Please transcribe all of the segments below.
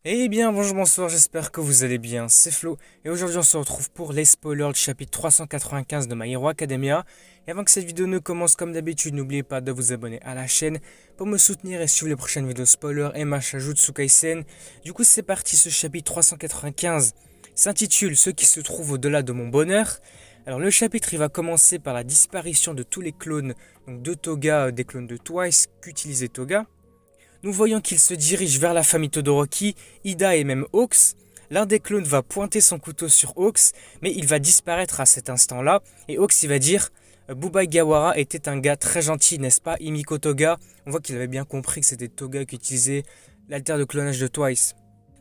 Eh bien, bonjour, bonsoir, j'espère que vous allez bien, c'est Flo, et aujourd'hui on se retrouve pour les spoilers du chapitre 395 de My Hero Academia. Et avant que cette vidéo ne commence, comme d'habitude, n'oubliez pas de vous abonner à la chaîne pour me soutenir et suivre les prochaines vidéos spoilers et matchs Jujutsu Kaisen. Du coup, c'est parti, ce chapitre 395 s'intitule Ce qui se trouve au-delà de mon bonheur. Alors le chapitre il va commencer par la disparition de tous les clones donc de Toga, des clones de Twice qu'utilisait Toga. Nous voyons qu'il se dirige vers la famille Todoroki, Ida et même Hawks. L'un des clones va pointer son couteau sur Hawks, mais il va disparaître à cet instant-là. Et Hawks il va dire Bubai Gawara était un gars très gentil, n'est-ce pas, Himiko Toga. On voit qu'il avait bien compris que c'était Toga qui utilisait l'alter de clonage de Twice.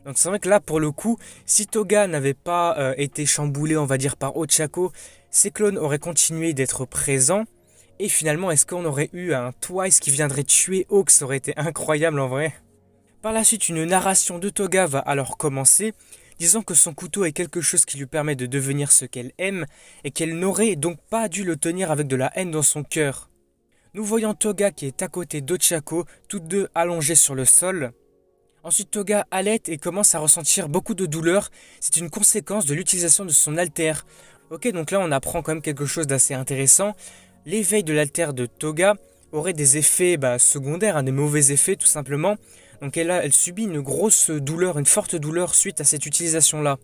Donc c'est vrai que là, pour le coup, si Toga n'avait pas été chamboulé, on va dire, par Ochako, ces clones auraient continué d'être présents. Et finalement, est-ce qu'on aurait eu un Twice qui viendrait tuer Hawks? Ça aurait été incroyable en vrai. Par la suite, une narration de Toga va alors commencer, disant que son couteau est quelque chose qui lui permet de devenir ce qu'elle aime, et qu'elle n'aurait donc pas dû le tenir avec de la haine dans son cœur. Nous voyons Toga qui est à côté d'Ochako, toutes deux allongées sur le sol. Ensuite, Toga halète et commence à ressentir beaucoup de douleur. C'est une conséquence de l'utilisation de son alter. Ok, donc là on apprend quand même quelque chose d'assez intéressant. L'éveil de l'alter de Toga aurait des effets secondaires, des mauvais effets tout simplement. Donc elle subit une grosse douleur, une forte douleur suite à cette utilisation-là.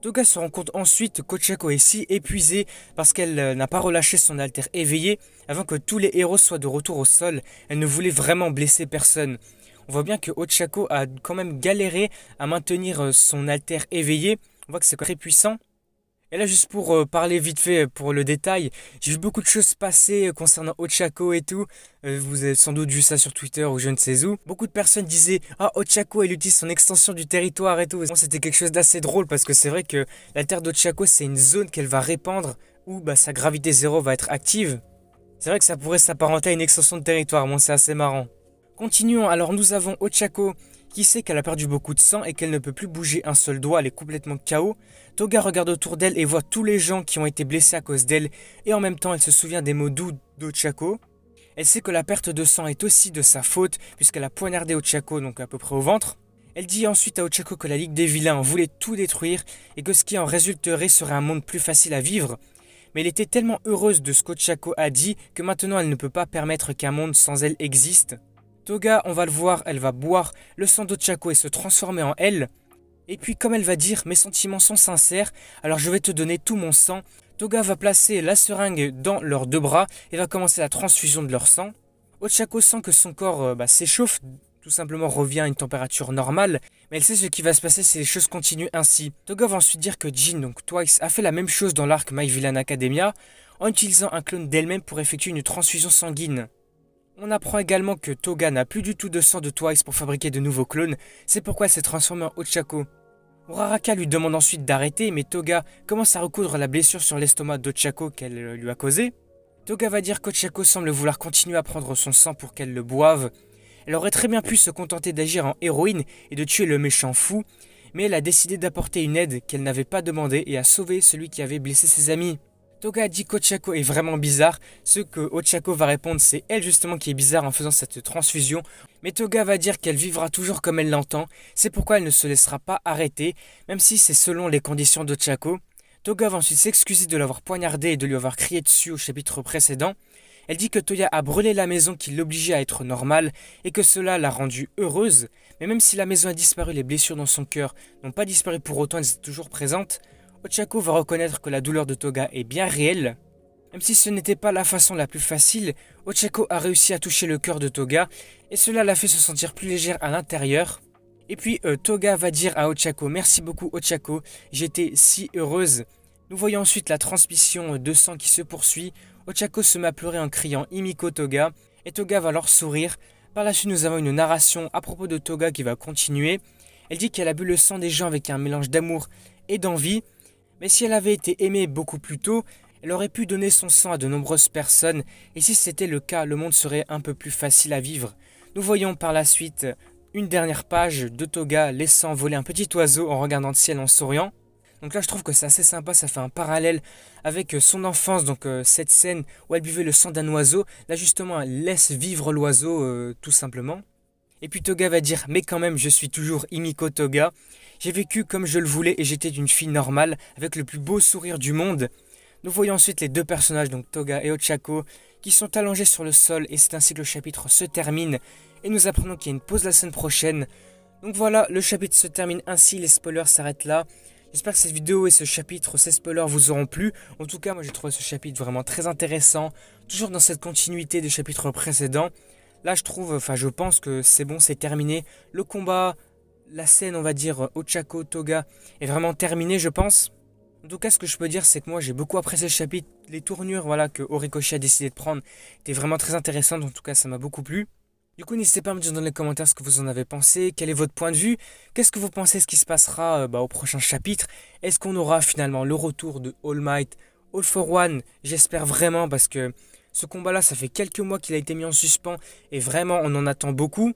Toga se rend compte ensuite qu'Ochako est si épuisée parce qu'elle n'a pas relâché son alter éveillé avant que tous les héros soient de retour au sol. Elle ne voulait vraiment blesser personne. On voit bien que Ochako a quand même galéré à maintenir son alter éveillé. On voit que c'est très puissant. Et là, juste pour parler vite fait pour le détail, j'ai vu beaucoup de choses passer concernant Ochako et tout. Vous avez sans doute vu ça sur Twitter ou je ne sais où. Beaucoup de personnes disaient Ah, Ochako, elle utilise son extension du territoire et tout. Bon, c'était quelque chose d'assez drôle parce que c'est vrai que la terre d'Ochako, c'est une zone qu'elle va répandre où sa gravité zéro va être active. C'est vrai que ça pourrait s'apparenter à une extension de territoire. Bon, c'est assez marrant. Continuons, alors nous avons Ochako qui sait qu'elle a perdu beaucoup de sang et qu'elle ne peut plus bouger un seul doigt, elle est complètement KO. Toga regarde autour d'elle et voit tous les gens qui ont été blessés à cause d'elle et en même temps elle se souvient des mots doux d'Ochako. Elle sait que la perte de sang est aussi de sa faute puisqu'elle a poignardé Ochako donc à peu près au ventre. Elle dit ensuite à Ochako que la Ligue des Vilains voulait tout détruire et que ce qui en résulterait serait un monde plus facile à vivre. Mais elle était tellement heureuse de ce qu'Ochako a dit que maintenant elle ne peut pas permettre qu'un monde sans elle existe. Toga, on va le voir, elle va boire le sang d'Ochako et se transformer en elle. Et puis comme elle va dire, mes sentiments sont sincères, alors je vais te donner tout mon sang. Toga va placer la seringue dans leurs deux bras et va commencer la transfusion de leur sang. Ochako sent que son corps s'échauffe, tout simplement revient à une température normale, mais elle sait ce qui va se passer si les choses continuent ainsi. Toga va ensuite dire que Jin, donc Twice, a fait la même chose dans l'arc My Villain Academia, en utilisant un clone d'elle-même pour effectuer une transfusion sanguine. On apprend également que Toga n'a plus du tout de sang de Twice pour fabriquer de nouveaux clones, c'est pourquoi elle s'est transformée en Ochako. Uraraka lui demande ensuite d'arrêter, mais Toga commence à recoudre la blessure sur l'estomac d'Ochako qu'elle lui a causée. Toga va dire qu'Ochako semble vouloir continuer à prendre son sang pour qu'elle le boive. Elle aurait très bien pu se contenter d'agir en héroïne et de tuer le méchant fou, mais elle a décidé d'apporter une aide qu'elle n'avait pas demandée et à sauver celui qui avait blessé ses amis. Toga dit qu'Ochako est vraiment bizarre, ce que Ochako va répondre c'est elle justement qui est bizarre en faisant cette transfusion, mais Toga va dire qu'elle vivra toujours comme elle l'entend, c'est pourquoi elle ne se laissera pas arrêter, même si c'est selon les conditions d'Ochako. Toga va ensuite s'excuser de l'avoir poignardé et de lui avoir crié dessus au chapitre précédent. Elle dit que Toya a brûlé la maison qui l'obligeait à être normale et que cela l'a rendue heureuse, mais même si la maison a disparu, les blessures dans son cœur n'ont pas disparu pour autant, elles étaient toujours présentes. Ochako va reconnaître que la douleur de Toga est bien réelle. Même si ce n'était pas la façon la plus facile, Ochako a réussi à toucher le cœur de Toga et cela l'a fait se sentir plus légère à l'intérieur. Et puis Toga va dire à Ochako merci beaucoup Ochako, j'étais si heureuse. Nous voyons ensuite la transmission de sang qui se poursuit. Ochako se met à pleurer en criant Himiko Toga et Toga va alors sourire. Par la suite nous avons une narration à propos de Toga qui va continuer. Elle dit qu'elle a bu le sang des gens avec un mélange d'amour et d'envie. Mais si elle avait été aimée beaucoup plus tôt, elle aurait pu donner son sang à de nombreuses personnes, et si c'était le cas, le monde serait un peu plus facile à vivre. Nous voyons par la suite une dernière page de Toga laissant voler un petit oiseau en regardant le ciel en souriant. Donc là je trouve que c'est assez sympa, ça fait un parallèle avec son enfance, donc cette scène où elle buvait le sang d'un oiseau, là justement elle laisse vivre l'oiseau tout simplement. Et puis Toga va dire mais quand même je suis toujours Himiko Toga. J'ai vécu comme je le voulais et j'étais une fille normale avec le plus beau sourire du monde. Nous voyons ensuite les deux personnages, donc Toga et Ochako, qui sont allongés sur le sol et c'est ainsi que le chapitre se termine. Et nous apprenons qu'il y a une pause la semaine prochaine. Donc voilà, le chapitre se termine ainsi, les spoilers s'arrêtent là. J'espère que cette vidéo et ce chapitre, ces spoilers vous auront plu. En tout cas, moi j'ai trouvé ce chapitre vraiment très intéressant, toujours dans cette continuité des chapitres précédents. Là je pense que c'est bon, c'est terminé. Le combat, la scène on va dire Ochako, Toga est vraiment terminée je pense. En tout cas, ce que je peux dire, c'est que moi, j'ai beaucoup apprécié ce chapitre. Les tournures que Horikoshi a décidé de prendre étaient vraiment très intéressantes. En tout cas, ça m'a beaucoup plu. Du coup, n'hésitez pas à me dire dans les commentaires ce que vous en avez pensé. Quel est votre point de vue? Qu'est-ce que vous pensez ce qui se passera au prochain chapitre? Est-ce qu'on aura finalement le retour de All Might, All for One? J'espère vraiment parce que ce combat-là, ça fait quelques mois qu'il a été mis en suspens. Et vraiment, on en attend beaucoup.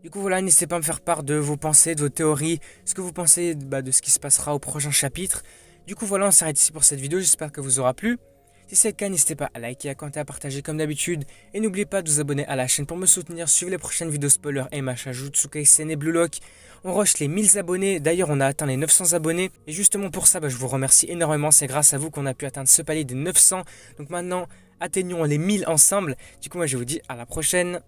Du coup, voilà, n'hésitez pas à me faire part de vos pensées, de vos théories. Ce que vous pensez de ce qui se passera au prochain chapitre. Du coup voilà, on s'arrête ici pour cette vidéo, j'espère que vous aura plu. Si c'est le cas, n'hésitez pas à liker, à commenter, à partager comme d'habitude. Et n'oubliez pas de vous abonner à la chaîne pour me soutenir. Suivez les prochaines vidéos spoiler MH, Jutsu Kaisen et Blue Lock. On rush les 1000 abonnés, d'ailleurs on a atteint les 900 abonnés. Et justement pour ça, je vous remercie énormément, c'est grâce à vous qu'on a pu atteindre ce palier des 900. Donc maintenant, atteignons les 1000 ensemble. Du coup moi je vous dis à la prochaine.